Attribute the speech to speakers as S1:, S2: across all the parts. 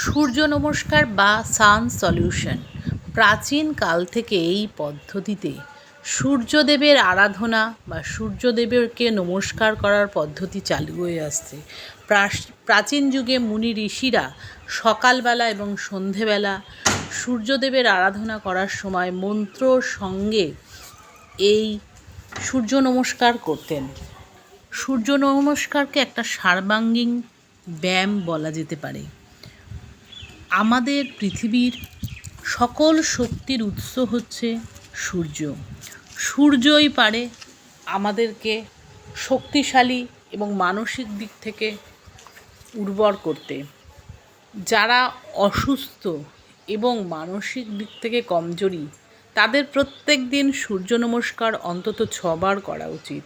S1: সূর্য নমস্কার বা সান সলিউশন প্রাচীন কাল থেকে এই পদ্ধতিতে সূর্যদেবের আরাধনা বা সূর্যদেবকে নমস্কার করার পদ্ধতি চালু হয়ে আসছে। প্রাচীন যুগে মুনি ঋষিরা সকালবেলা এবং সন্ধেবেলা সূর্যদেবের আরাধনা করার সময় মন্ত্রর সঙ্গে এই সূর্য নমস্কার করতেন। সূর্য নমস্কারকে একটা সর্বাঙ্গীন ব্যায়াম বলা যেতে পারে। আমাদের পৃথিবীর সকল শক্তির উৎস হচ্ছে সূর্য। সূর্যই পারে আমাদেরকে শক্তিশালী এবং মানসিক দিক থেকে উর্বর করতে। যারা অসুস্থ এবং মানসিক দিক থেকে কমজোরি, তাদের প্রত্যেক দিন সূর্য নমস্কার অন্তত 6 বার করা উচিত।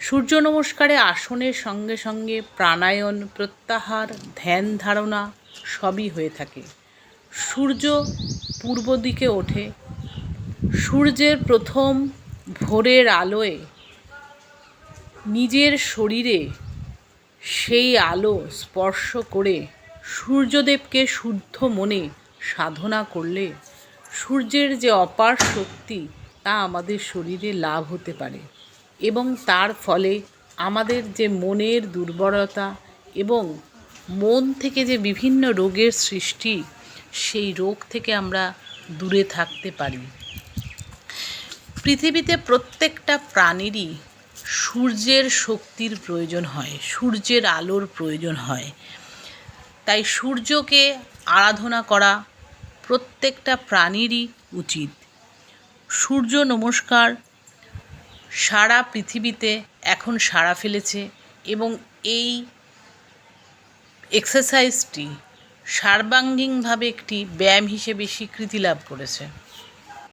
S1: সূর্য নমস্কারে আসনের সঙ্গে সঙ্গে প্রাণায়াম, প্রত্যাহার, ধ্যান ধারণা সবই হয়ে থাকে। সূর্য পূর্ব দিকে ওঠে। সূর্যের প্রথম ভোরের আলোয় নিজের শরীরে সেই আলো স্পর্শ করে সূর্যদেবকে শুদ্ধ মনে সাধনা করলে সূর্যের যে অপার শক্তি তা আমাদের শরীরে লাভ হতে পারে এবং তার ফলে আমাদের যে মনের দুর্বলতা এবং মন থেকে যে বিভিন্ন রোগের সৃষ্টি, সেই রোগ থেকে আমরা দূরে থাকতে পারি। পৃথিবীতে প্রত্যেকটা প্রাণীরই সূর্যের শক্তির প্রয়োজন হয়, সূর্যের আলোর প্রয়োজন হয়। তাই সূর্যকে আরাধনা করা প্রত্যেকটা প্রাণীরই উচিত। সূর্য নমস্কার সারা পৃথিবীতে এখন সাড়া ফেলেছে এবং এই এক্সারসাইজটি সর্বাঙ্গীনভাবে একটি ব্যায়াম হিসেবে স্বীকৃতি লাভ করেছে।